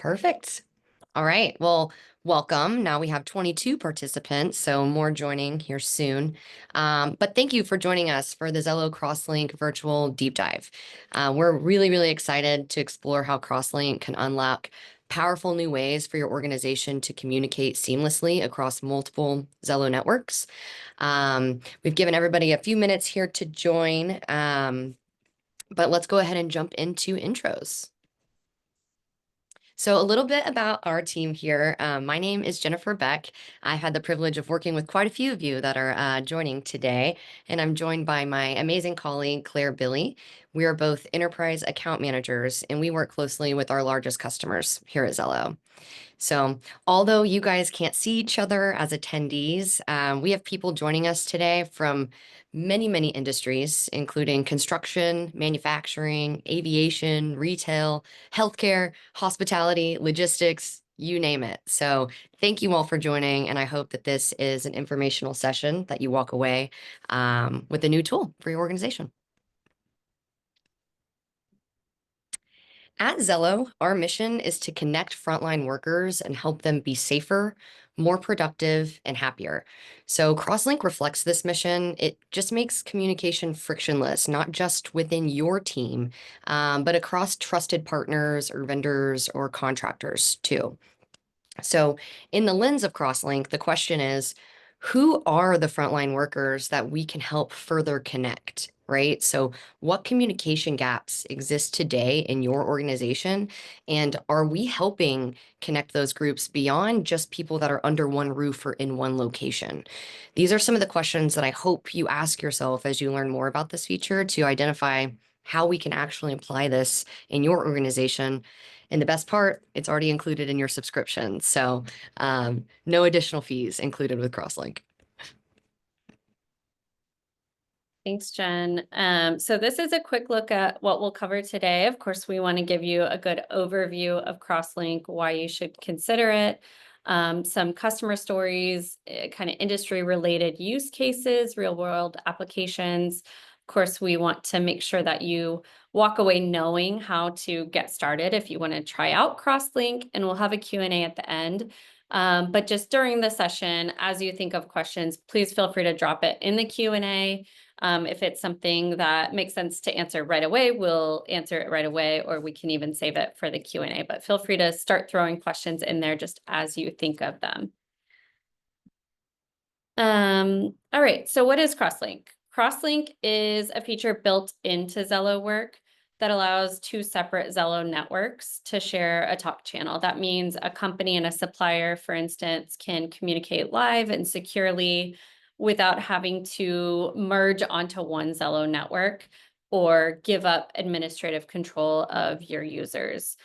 Perfect. All right. Well, welcome. Now we have 22 participants, so more joining here soon. But thank you for joining us for the Zello Crosslink virtual deep dive. We're really excited to explore how Crosslink can unlock powerful new ways for your organization to communicate seamlessly across multiple Zello networks. We've given everybody a few minutes here to join, but let's go ahead and jump into intros. So a little bit about our team here. My name is Jennifer Beck. I had the privilege of working with quite a few of you that are joining today, and I'm joined by my amazing colleague, Claire Billy. We are both enterprise account managers, and we work closely with our largest customers here at Zello. So, although you guys can't see each other as attendees, we have people joining us today from many industries, including construction, manufacturing, aviation, retail, healthcare, hospitality, logistics, you name it. So, thank you all for joining, and I hope that this is an informational session that you walk away with a new tool for your organization. At Zello, our mission is to connect frontline workers and help them be safer, more productive, and happier. So Crosslink reflects this mission. It just makes communication frictionless, not just within your team, but across trusted partners or vendors or contractors too. So in the lens of Crosslink, the question is, who are the frontline workers that we can help further connect, right? So what communication gaps exist today in your organization? And are we helping connect those groups beyond just people that are under one roof or in one location? These are some of the questions that I hope you ask yourself as you learn more about this feature to identify how we can actually apply this in your organization. And the best part, it's already included in your subscription. So no additional fees included with Crosslink. Thanks, Jen. So this is a quick look at what we'll cover today. Of course, we want to give you a good overview of Crosslink, why you should consider it, some customer stories, kind of industry-related use cases, real-world applications. Of course, we want to make sure that you walk away knowing how to get started if you want to try out Crosslink, and we'll have a Q&A at the end. But just during the session, as you think of questions, please feel free to drop it in the Q&A. If it's something that makes sense to answer right away, we'll answer it right away, or we can even save it for the Q&A. But feel free to start throwing questions in there just as you think of them. All right, so what is Crosslink? Crosslink is a feature built into Zello Work that allows two separate Zello networks to share a talk channel. That means a company and a supplier, for instance, can communicate live and securely without having to merge onto one Zello network or give up administrative control of your users.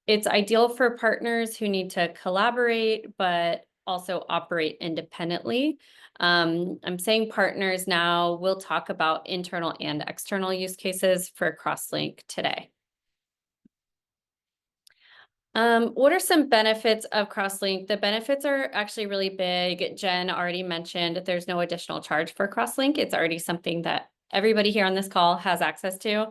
It's ideal for partners who need to collaborate, but also operate independently. I'm saying partners now. We'll talk about internal and external use cases for Crosslink today. What are some benefits of Crosslink? The benefits are actually really big. Jen already mentioned there's no additional charge for Crosslink. It's already something that everybody here on this call has access to.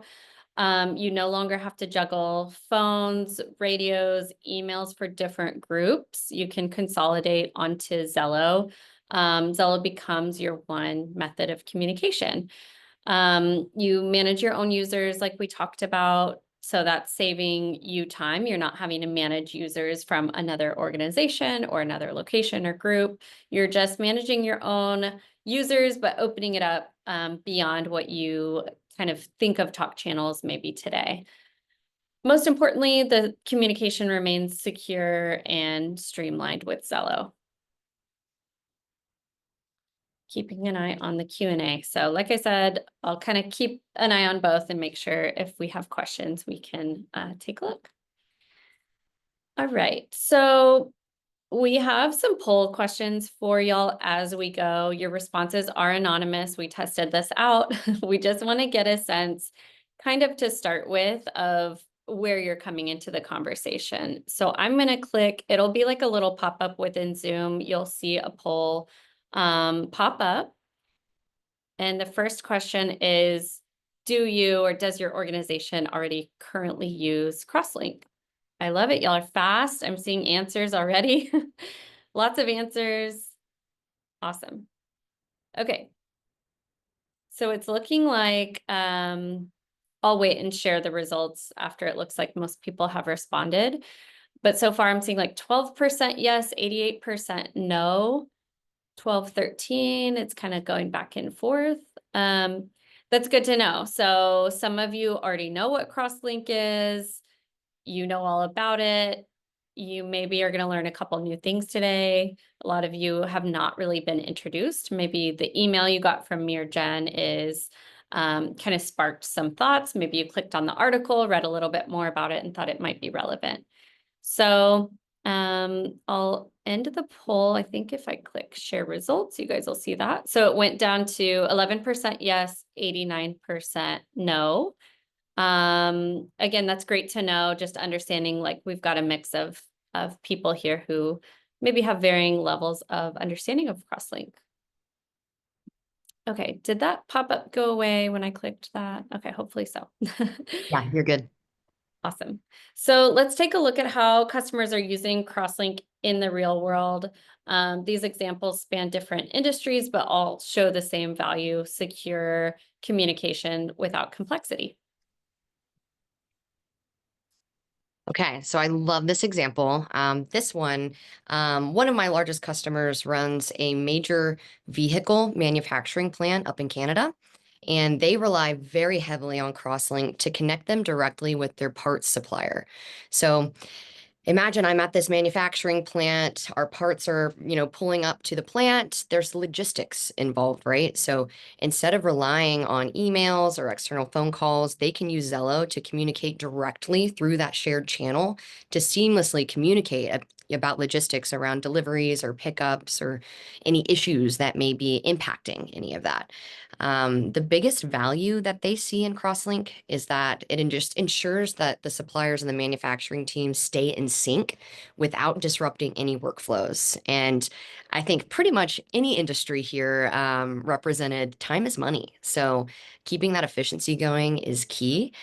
You no longer have to juggle phones, radios, emails for different groups. You can consolidate onto Zello. Zello becomes your one method of communication. You manage your own users like we talked about. So that's saving you time. You're not having to manage users from another organization or another location or group. You're just managing your own users, but opening it up beyond what you kind of think of talk channels maybe today. Most importantly, the communication remains secure and streamlined with Zello. Keeping an eye on the Q&A. So like I said, I'll kind of keep an eye on both and make sure if we have questions, we can take a look. All right, so we have some poll questions for y'all as we go. Your responses are anonymous. We tested this out. We just want to get a sense kind of to start with of where you're coming into the conversation. So I'm going to click, it'll be like a little pop-up within Zoom. You'll see a poll pop up. And the first question is, do you or does your organization already currently use Crosslink? I love it. Y'all are fast. I'm seeing answers already. Lots of answers. Awesome. Okay. So it's looking like I'll wait and share the results after it looks like most people have responded. But so far I'm seeing like 12% yes, 88% no, 12, 13. It's kind of going back and forth. That's good to know. So some of you already know what Crosslink is. You know all about it. You maybe are going to learn a couple new things today. A lot of you have not really been introduced. Maybe the email you got from me or Jen is kind of sparked some thoughts. Maybe you clicked on the article, read a little bit more about it, and thought it might be relevant. So I'll end the poll. I think if I click share results, you guys will see that. So it went down to 11% yes, 89% no. Again, that's great to know, just understanding like we've got a mix of people here who maybe have varying levels of understanding of Crosslink. Okay, did that pop-up go away when I clicked that? Okay, hopefully so. Yeah, you're good. Awesome. So let's take a look at how customers are using Crosslink in the real world. These examples span different industries, but all show the same value: secure communication without complexity. Okay, so I love this example. This one of my largest customers runs a major vehicle manufacturing plant up in Canada, and they rely very heavily on Crosslink to connect them directly with their parts supplier. So imagine I'm at this manufacturing plant. Our parts are, pulling up to the plant. There's logistics involved, right? So instead of relying on emails or external phone calls, they can use Zello to communicate directly through that shared channel to seamlessly communicate about logistics around deliveries or pickups or any issues that may be impacting any of that. The biggest value that they see in Crosslink is that it just ensures that the suppliers and the manufacturing teams stay in sync without disrupting any workflows. And I think pretty much any industry here represented time is money. So keeping that efficiency going is key.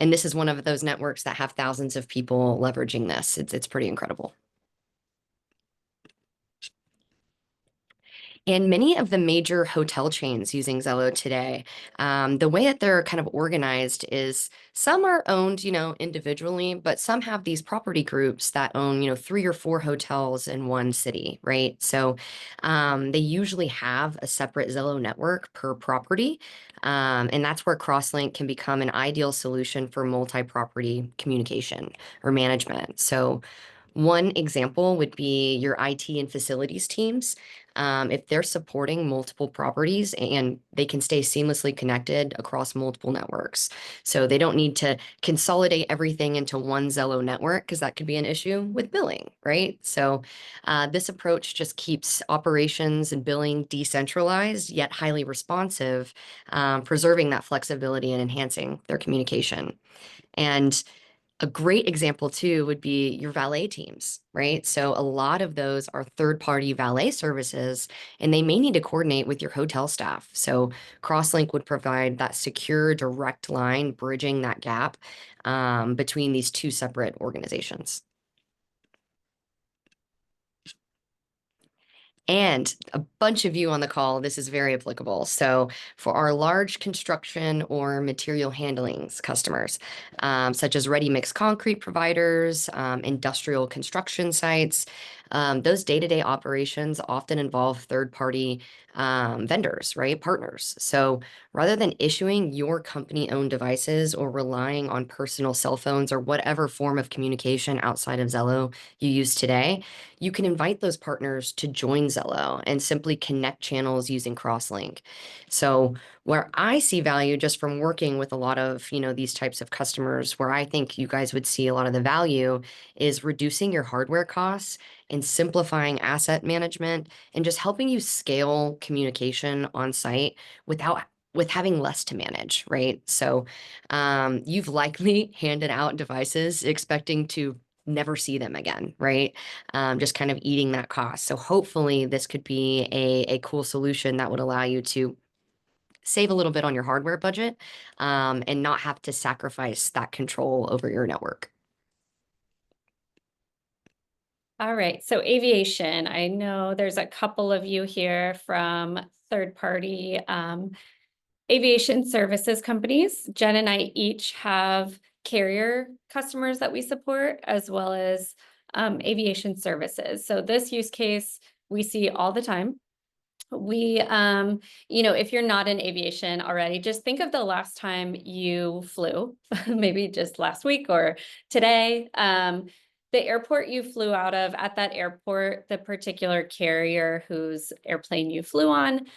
And this is one of those networks that have thousands of people leveraging this. It's pretty incredible. And many of the major hotel chains using Zello today, the way that they're kind of organized is some are owned, individually, but some have these property groups that own, 3 or 4 hotels in one city, right? So they usually have a separate Zello network per property. And that's where Crosslink can become an ideal solution for multi-property communication or management. So one example would be your IT and facilities teams. If they're supporting multiple properties and they can stay seamlessly connected across multiple networks. So they don't need to consolidate everything into one Zello network because that could be an issue with billing, right? So this approach just keeps operations and billing decentralized yet highly responsive, preserving that flexibility and enhancing their communication. And a great example too would be your valet teams, right? So a lot of those are third-party valet services, and they may need to coordinate with your hotel staff. So Crosslink would provide that secure, direct line, bridging that gap between these two separate organizations. And a bunch of you on the call, this is very applicable. So for our large construction or material handlings customers, such as ready-mix concrete providers, industrial construction sites, those day-to-day operations often involve third-party vendors, right? Partners. So rather than issuing your company-owned devices or relying on personal cell phones or whatever form of communication outside of Zello you use today, you can invite those partners to join Zello and simply connect channels using Crosslink. So where I see value just from working with a lot of, these types of customers, where I think you guys would see a lot of the value is reducing your hardware costs and simplifying asset management and just helping you scale communication on site with having less to manage, right? So you've likely handed out devices expecting to never see them again, right? Just kind of eating that cost. So hopefully this could be a cool solution that would allow you to save a little bit on your hardware budget and not have to sacrifice that control over your network. All right, so aviation. I know there's a couple of you here from third-party aviation services companies. Jen and I each have carrier customers that we support, as well as aviation services. So this use case we see all the time. We, if you're not in aviation already, just think of the last time you flew, maybe just last week or today. The airport you flew out of, at that airport, the particular carrier whose airplane you flew on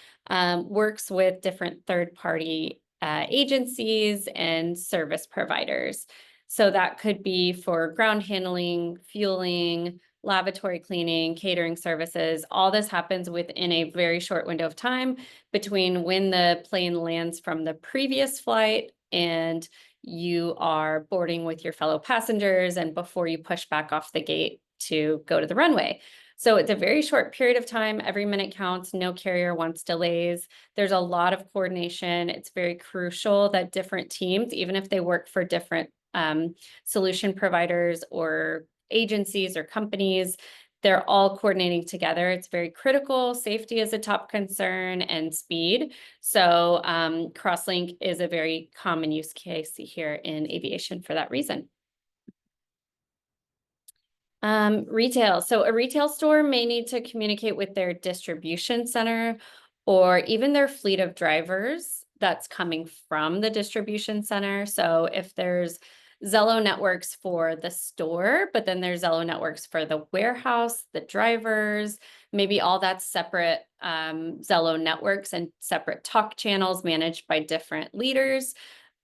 works with different third-party agencies and service providers. So that could be for ground handling, fueling, lavatory cleaning, catering services. All this happens within a very short window of time between when the plane lands from the previous flight and you are boarding with your fellow passengers and before you push back off the gate to go to the runway. So it's a very short period of time. Every minute counts. No carrier wants delays. There's a lot of coordination. It's very crucial that different teams, even if they work for different solution providers or agencies or companies, they're all coordinating together. It's very critical. Safety is a top concern and speed. So Crosslink is a very common use case here in aviation for that reason. Retail. So a retail store may need to communicate with their distribution center or even their fleet of drivers that's coming from the distribution center. So if there's Zello networks for the store, but then there's Zello networks for the warehouse, the drivers, maybe all that's separate Zello networks and separate talk channels managed by different leaders.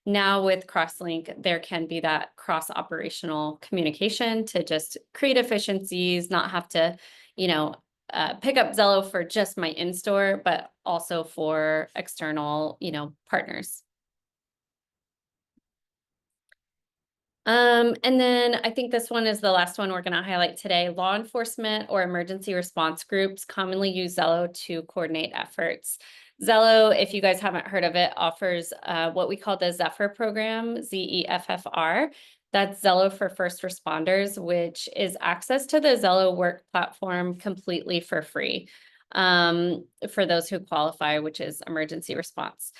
Now with Crosslink, there can be that cross-operational communication to just create efficiencies, not have to, pick up Zello for just my in-store, but also for external, partners. And then I think this one is the last one we're going to highlight today. Law enforcement or emergency response groups commonly use Zello to coordinate efforts. Zello, if you guys haven't heard of it, offers what we call the Zephyr program, ZEFFR. That's Zello for First Responders, which is access to the Zello work platform completely for free for those who qualify, which is emergency response.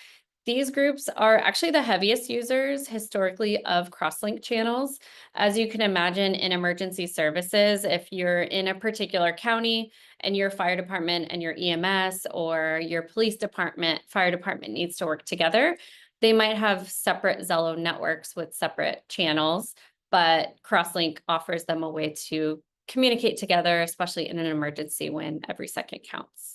These groups are actually the heaviest users historically of Crosslink channels. As you can imagine in emergency services, if you're in a particular county and your fire department and your EMS or your police department, fire department needs to work together, they might have separate Zello networks with separate channels, but Crosslink offers them a way to communicate together, especially in an emergency when every second counts.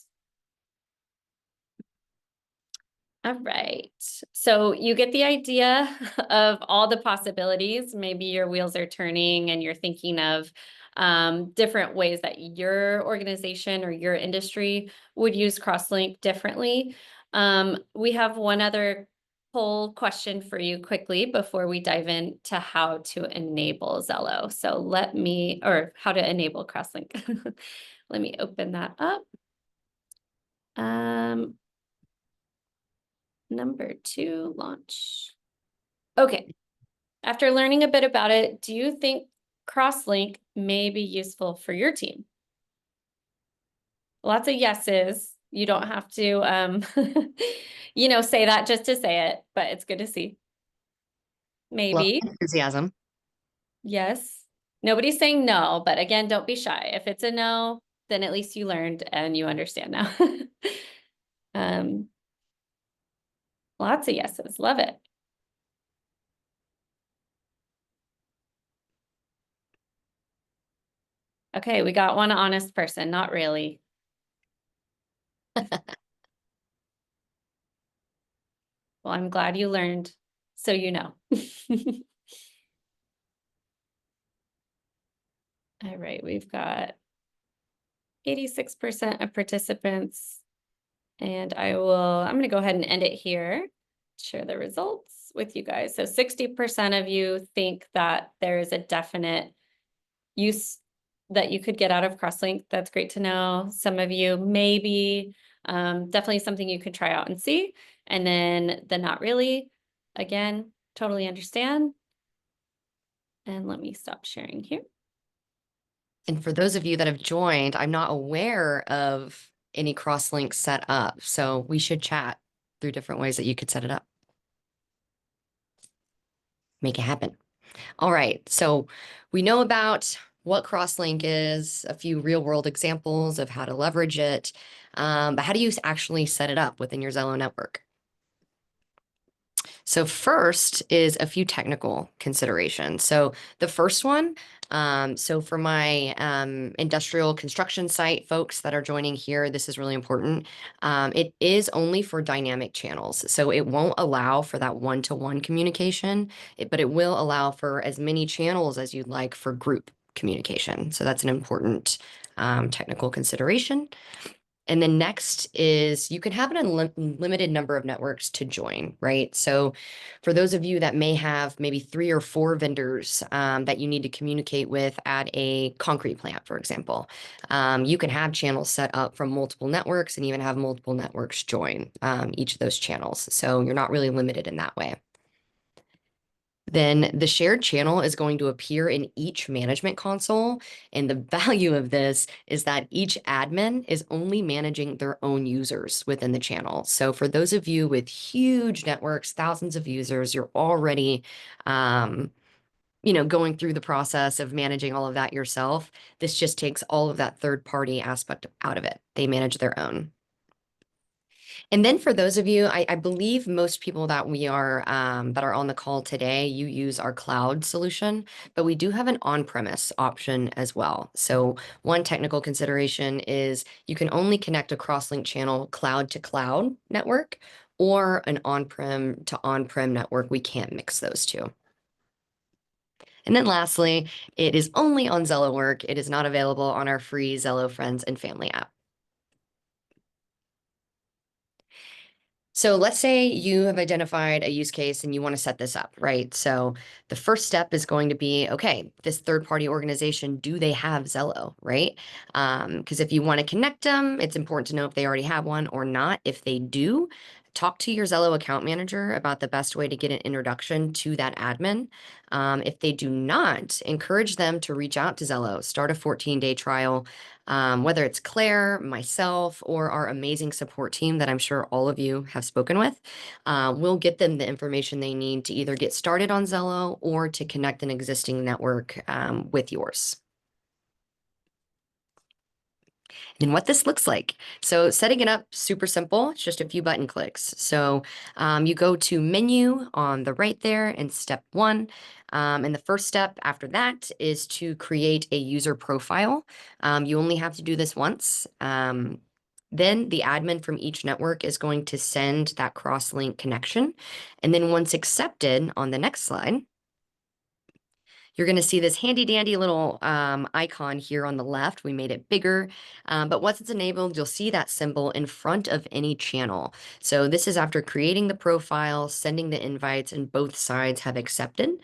All right, so you get the idea of all the possibilities. Maybe your wheels are turning and you're thinking of different ways that your organization or your industry would use Crosslink differently. We have one other poll question for you quickly before we dive into how to enable Zello. So or how to enable Crosslink. Let me open that up. Number 2, launch. Okay, after learning a bit about it, do you think Crosslink may be useful for your team? Lots of yeses. You don't have to, say that just to say it, but it's good to see. Love Maybe. the enthusiasm. Yes. Nobody's saying no, but again, don't be shy. If it's a no, then at least you learned and you understand now. Lots of yeses. Love it. Okay, we got one honest person. Not really. Well, I'm glad you learned, so you know. All right, we've got 86% of participants, and I'm going to go ahead and end it here, share the results with you guys. So 60% of you think that there is a definite use that you could get out of Crosslink. That's great to know. Some of you maybe, definitely something you could try out and see. And then the not really, again, totally understand. And let me stop sharing here. And for those of you that have joined, I'm not aware of any crosslinks set up. So we should chat through different ways that you could set it up. Make it happen. All right. So we know about what Crosslink is, a few real world examples of how to leverage it. But how do you actually set it up within your Zello network? So first is a few technical considerations. So the first one, so for my industrial construction site folks that are joining here, this is really important. It is only for dynamic channels. So it won't allow for that one-to-one communication, but it will allow for as many channels as you'd like for group communication. So that's an important technical consideration. And then next is you can have an unlimited number of networks to join, right? So for those of you that may have maybe 3 or 4 vendors that you need to communicate with at a concrete plant, for example, you can have channels set up from multiple networks and even have multiple networks join each of those channels. So you're not really limited in that way. Then the shared channel is going to appear in each management console. And the value of this is that each admin is only managing their own users within the channel. So for those of you with huge networks, thousands of users, you're already, going through the process of managing all of that yourself. This just takes all of that third party aspect out of it. They manage their own. And then for those of you, I believe most people that that are on the call today, you use our cloud solution, but we do have an on-premise option as well. So one technical consideration is you can only connect a Crosslink channel cloud to cloud network or an on-prem to on-prem network. We can't mix those two. And then lastly, it is only on Zello Work. It is not available on our free Zello Friends and Family app. So let's say you have identified a use case and you want to set this up, right? So the first step is going to be, okay, this third-party organization, do they have Zello, right? Because if you want to connect them, it's important to know if they already have one or not. If they do, talk to your Zello account manager about the best way to get an introduction to that admin. If they do not, encourage them to reach out to Zello, start a 14-day trial. Whether it's Claire, myself, or our amazing support team that I'm sure all of you have spoken with, we'll get them the information they need to either get started on Zello or to connect an existing network with yours. And what this looks like. So setting it up, super simple. It's just a few button clicks. So you go to menu on the right there in step 1. And the first step after that is to create a user profile. You only have to do this once. Then the admin from each network is going to send that cross-link connection. And then once accepted on the next slide, you're going to see this handy dandy little icon here on the left. We made it bigger, but once it's enabled, you'll see that symbol in front of any channel. So this is after creating the profile, sending the invites, and both sides have accepted.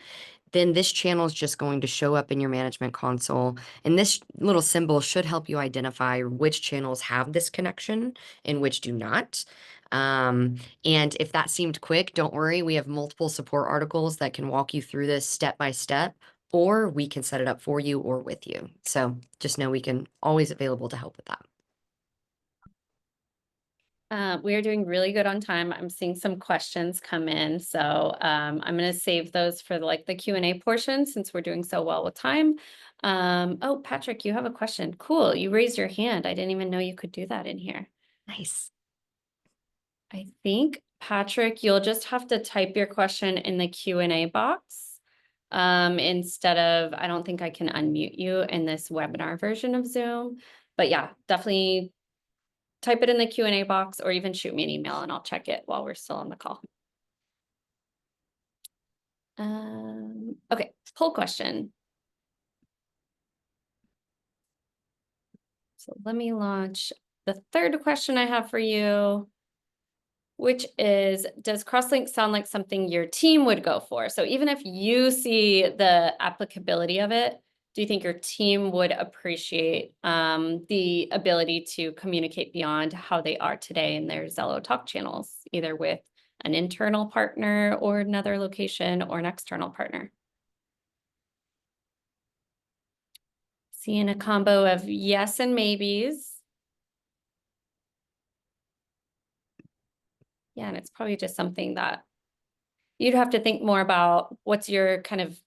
Then this channel is just going to show up in your management console. And this little symbol should help you identify which channels have this connection and which do not. And if that seemed quick, don't worry. We have multiple support articles that can walk you through this step by step, or we can set it up for you or with you. So just know we can always available to help with that. We are doing really good on time. I'm seeing some questions come in, so I'm going to save those for the Q&A portion since we're doing so well with time. Oh, Patrick, you have a question. Cool. You raised your hand. I didn't even know you could do that in here. Nice. I think, Patrick, you'll just have to type your question in the Q&A box. Instead of, I don't think I can unmute you in this webinar version of Zoom, but yeah, definitely type it in the Q&A box or even shoot me an email and I'll check it while we're still on the call. Okay, poll question. So let me launch the third question I have for you, which is, does Crosslink sound like something your team would go for? So even if you see the applicability of it, do you think your team would appreciate the ability to communicate beyond how they are today in their Zello Talk channels, either with an internal partner or another location or an external partner? Seeing a combo of yes and maybes. Yeah, and it's probably just something that you'd have to think more about. What's your kind of,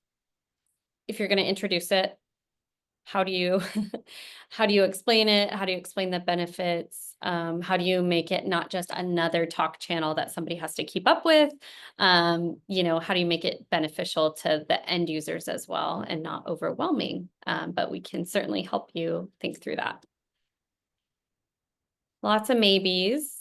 if you're going to introduce it, how do you how do you explain it? How do you explain the benefits? How do you make it not just another talk channel that somebody has to keep up with? How do you make it beneficial to the end users as well and not overwhelming? But we can certainly help you think through that. Lots of maybes.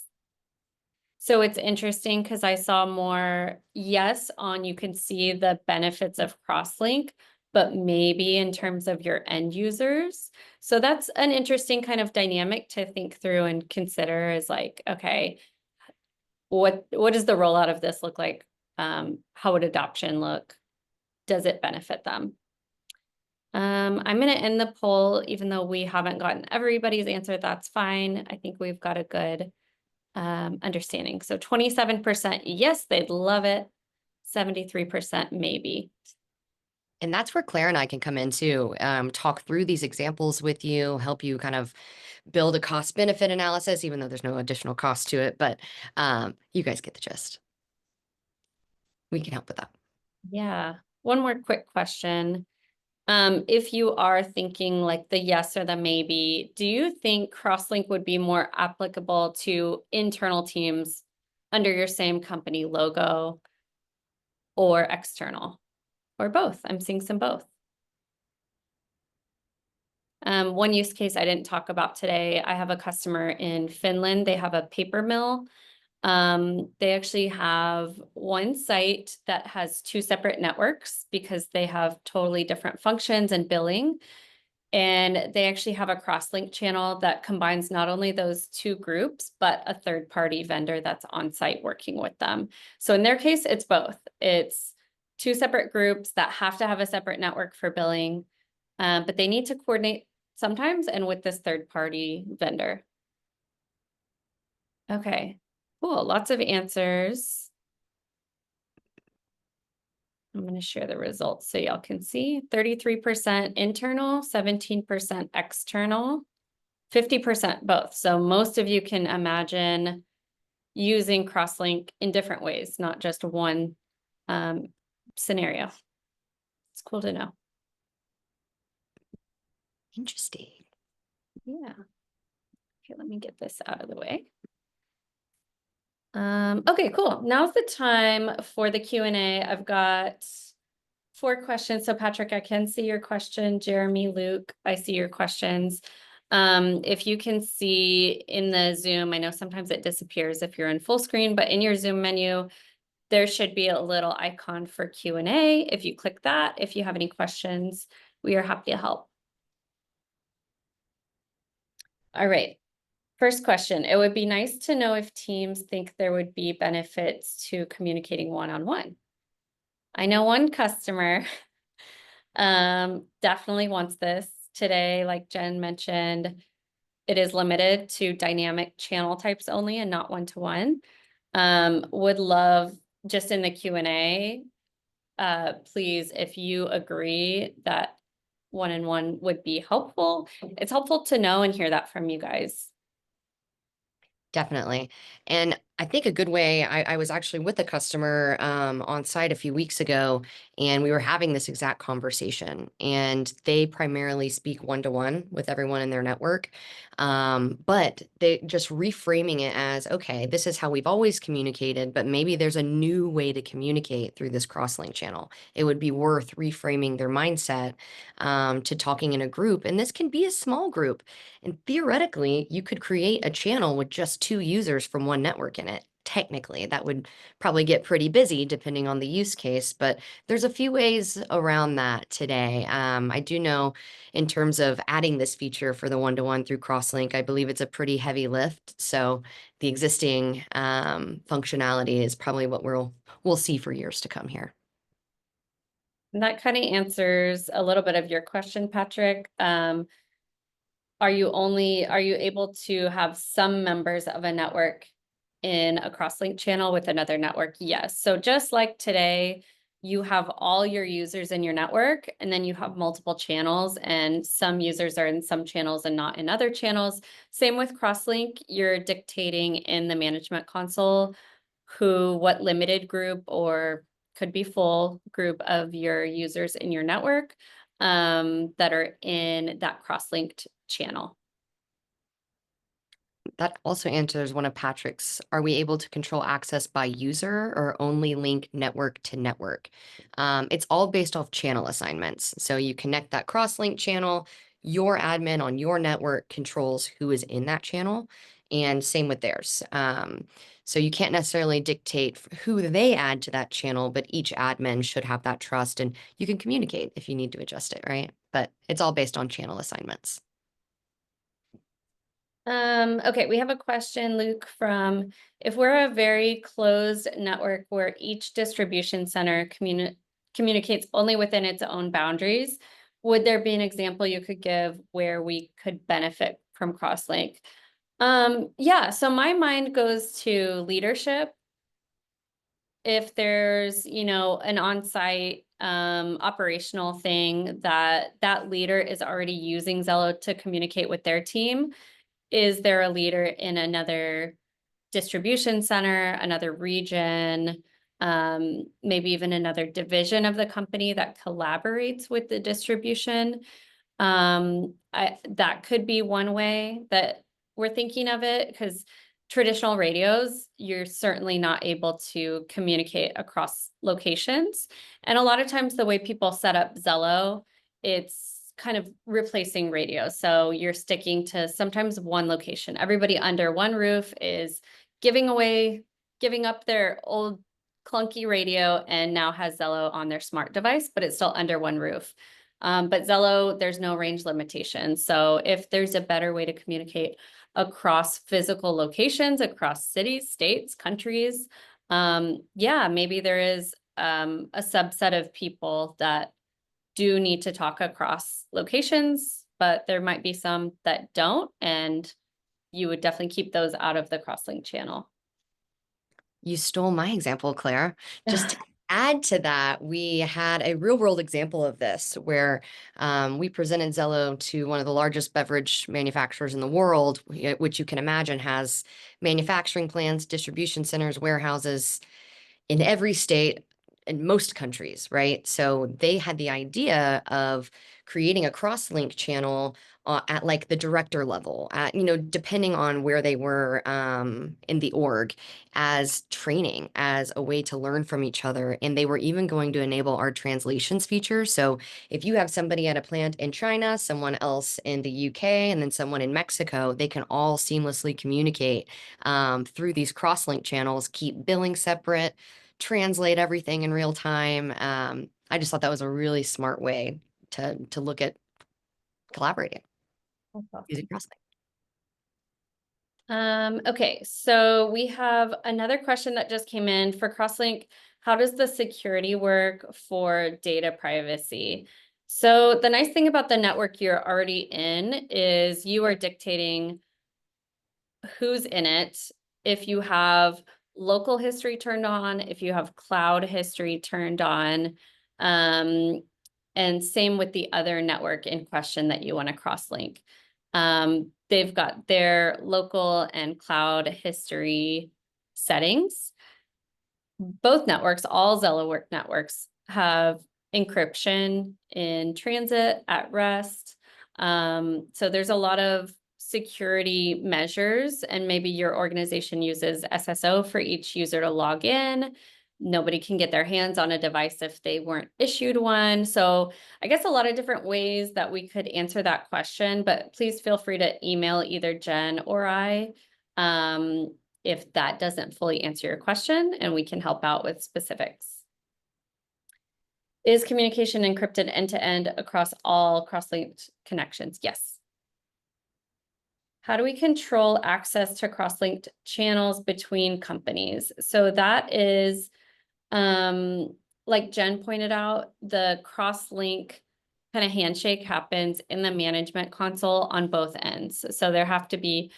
So it's interesting because I saw more yes on you can see the benefits of Crosslink, but maybe in terms of your end users. So that's an interesting kind of dynamic to think through and consider is like, okay, what does the rollout of this look like? How would adoption look? Does it benefit them? I'm going to end the poll, even though we haven't gotten everybody's answer. That's fine. I think we've got a good understanding. So 27% yes, they'd love it. 73% maybe. And that's where Claire and I can come in too, talk through these examples with you, help you kind of build a cost benefit analysis, even though there's no additional cost to it. But you guys get the gist. We can help with that. Yeah. One more quick question. If you are thinking like the yes or the maybe, do you think Crosslink would be more applicable to internal teams under your same company logo or external or both? I'm seeing some both. One use case I didn't talk about today, I have a customer in Finland. They have a paper mill. They actually have one site that has two separate networks because they have totally different functions and billing. And they actually have a Crosslink channel that combines not only those two groups, but a third-party vendor that's on site working with them. So in their case, it's both. It's two separate groups that have to have a separate network for billing, but they need to coordinate sometimes and with this third-party vendor. Okay, cool. Lots of answers. I'm going to share the results so y'all can see. 33% internal, 17% external, 50% both. So most of you can imagine using Crosslink in different ways, not just one scenario. It's cool to know. Interesting. Yeah. Okay, let me get this out of the way. Okay, cool. Now's the time for the Q&A. I've got 4 questions. So Patrick, I can see your question. Jeremy, Luke, I see your questions. If you can see in the Zoom, I know sometimes it disappears if you're in full screen, but in your Zoom menu, there should be a little icon for Q&A. If you click that, if you have any questions, we are happy to help. All right. First question, it would be nice to know if teams think there would be benefits to communicating one-on-one. I know one customer definitely wants this today, like Jen mentioned, it is limited to dynamic channel types only and not one-to-one. Would love just in the Q&A, please, if you agree that one-on-one would be helpful, it's helpful to know and hear that from you guys. Definitely. And I think a good way, I was actually with a customer on site a few weeks ago, and we were having this exact conversation. And they primarily speak one-to-one with everyone in their network. But they just reframing it as, okay, this is how we've always communicated, but maybe there's a new way to communicate through this Crosslink channel. It would be worth reframing their mindset to talking in a group. And this can be a small group. And theoretically, you could create a channel with just 2 users from one network in it. Technically, that would probably get pretty busy depending on the use case, but there's a few ways around that today. I do know in terms of adding this feature for the one-to-one through Crosslink, I believe it's a pretty heavy lift. So the existing functionality is probably what we'll see for years to come here. And that kind of answers a little bit of your question, Patrick. Are you able to have some members of a network in a Crosslink channel with another network? Yes. So just like today, you have all your users in your network, and then you have multiple channels, and some users are in some channels and not in other channels. Same with Crosslink, you're dictating in the management console what limited group or could be full group of your users in your network that are in that cross-linked channel. That also answers one of Patrick's. Are we able to control access by user or only link network to network? It's all based off channel assignments. So you connect that cross-link channel, your admin on your network controls who is in that channel, and same with theirs. So you can't necessarily dictate who they add to that channel, but each admin should have that trust, and you can communicate if you need to adjust it, right? But it's all based on channel assignments. Okay, we have a question, Luke, from if we're a very closed network where each distribution center communicates only within its own boundaries, would there be an example you could give where we could benefit from Crosslink? Yeah, so my mind goes to leadership. If there's, an on-site operational thing that leader is already using Zello to communicate with their team, is there a leader in another distribution center, another region, maybe even another division of the company that collaborates with the distribution? That could be one way that we're thinking of it, because traditional radios, you're certainly not able to communicate across locations. And a lot of times the way people set up Zello, it's kind of replacing radios. So you're sticking to sometimes one location. Everybody under one roof is giving up their old clunky radio and now has Zello on their smart device, but it's still under one roof. But Zello, there's no range limitation. So if there's a better way to communicate across physical locations, across cities, states, countries, yeah, maybe there is a subset of people that do need to talk across locations, but there might be some that don't, and you would definitely keep those out of the Crosslink channel. You stole my example, Claire. Just to add to that, we had a real world example of this where we presented Zello to one of the largest beverage manufacturers in the world, which you can imagine has manufacturing plants, distribution centers, warehouses in every state in most countries, right? So they had the idea of creating a cross-link channel at like the director level, at, depending on where they were in the org, as training, as a way to learn from each other. And they were even going to enable our translations feature. So if you have somebody at a plant in China, someone else in the UK, and then someone in Mexico, they can all seamlessly communicate through these cross-link channels, keep billing separate, translate everything in real time. I just thought that was a really smart way to look at collaborating That's using awesome. Crosslink. Okay, so we have another question that just came in for Crosslink. How does the security work for data privacy? So the nice thing about the network you're already in is you are dictating who's in it. If you have local history turned on, if you have cloud history turned on, and same with the other network in question that you want to cross-link. They've got their local and cloud history settings. Both networks, all Zello work networks, have encryption in transit, at rest. So there's a lot of security measures, and maybe your organization uses SSO for each user to log in. Nobody can get their hands on a device if they weren't issued one. So I guess a lot of different ways that we could answer that question, but please feel free to email either Jen or I if that doesn't fully answer your question, and we can help out with specifics. Is communication encrypted end-to-end across all cross-linked connections? Yes. How do we control access to cross-linked channels between companies? So that is, like Jen pointed out, the cross-link kind of handshake happens in the management console on both ends. So there have to be,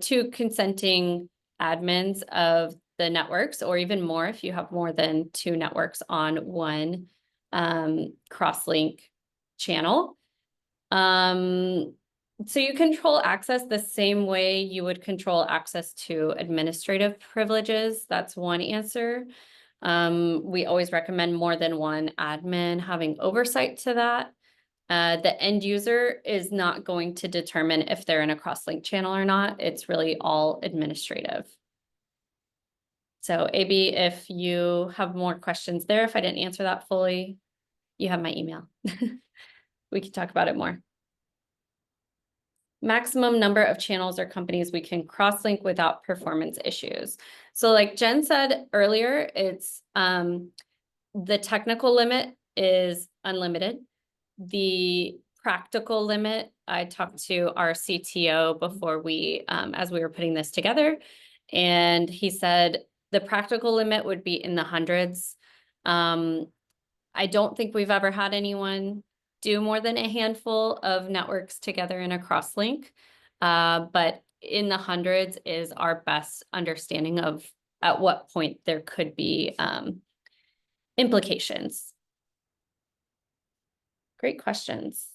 two consenting admins of the networks, or even more if you have more than 2 networks on one Crosslink channel. So you control access the same way you would control access to administrative privileges. That's one answer. We always recommend more than one admin having oversight to that. The end user is not going to determine if they're in a Crosslink channel or not. It's really all administrative. So AB, if you have more questions there, if I didn't answer that fully, you have my email. We can talk about it more. Maximum number of channels or companies we can cross-link without performance issues. So like Jen said earlier, it's the technical limit is unlimited. The practical limit, I talked to our CTO before we, as we were putting this together, and he said the practical limit would be in the hundreds. I don't think we've ever had anyone do more than a handful of networks together in a crosslink, but in the hundreds is our best understanding of at what point there could be implications. Great questions.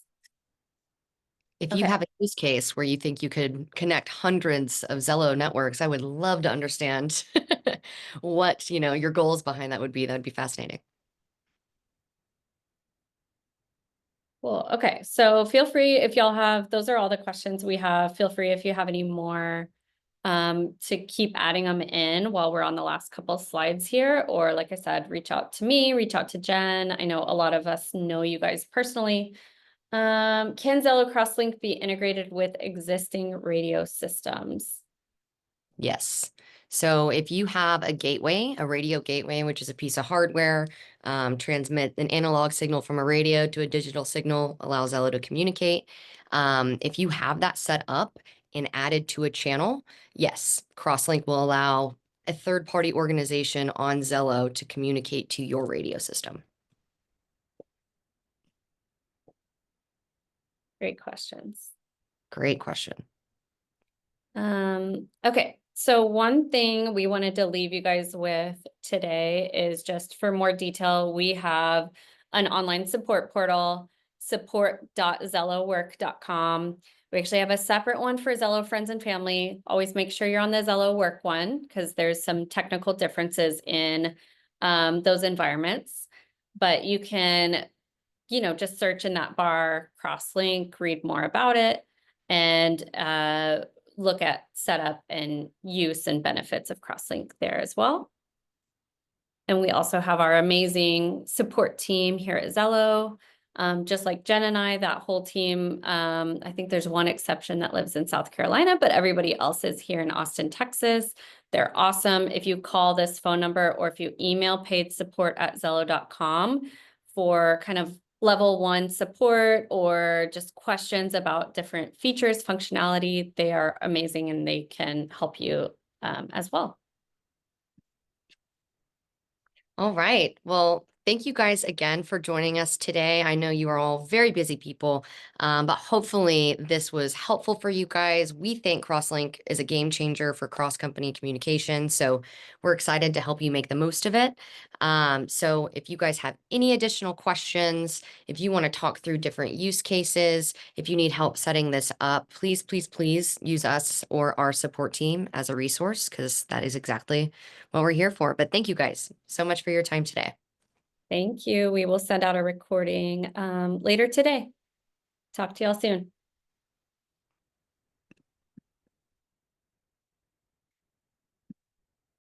If you Okay. have a use case where you think you could connect hundreds of Zello networks, I would love to understand what, your goals behind that would be. That would be fascinating. Cool. Okay. So feel free if y'all have, those are all the questions we have. Feel free if you have any more to keep adding them in while we're on the last couple slides here. Or like I said, reach out to me, reach out to Jen. I know a lot of us know you guys personally. Can Zello Crosslink be integrated with existing radio systems? Yes. So if you have a gateway, a radio gateway, which is a piece of hardware, transmit an analog signal from a radio to a digital signal, allows Zello to communicate. If you have that set up and added to a channel, yes, Crosslink will allow a third-party organization on Zello to communicate to your radio system. Great questions. Great question. Okay, so one thing we wanted to leave you guys with today is just for more detail, we have an online support portal, support.zellowork.com. We actually have a separate one for Zello friends and family. Always make sure you're on the Zello work one because there's some technical differences in those environments. But you can, just search in that bar, Crosslink, read more about it, and look at setup and use and benefits of Crosslink there as well. And we also have our amazing support team here at Zello. Just like Jen and I, that whole team, I think there's one exception that lives in South Carolina, but everybody else is here in Austin, Texas. They're awesome. If you call this phone number or if you email paidsupport@zello.com for kind of level 1 support or just questions about different features, functionality, they are amazing and they can help you as well. All right. Well, thank you guys again for joining us today. I know you are all very busy people, but hopefully this was helpful for you guys. We think Crosslink is a game changer for cross-company communication, so we're excited to help you make the most of it. So if you guys have any additional questions, if you want to talk through different use cases, if you need help setting this up, please, please, please use us or our support team as a resource because that is exactly what we're here for. But thank you guys so much for your time today. Thank you. We will send out a recording later today. Talk to y'all soon.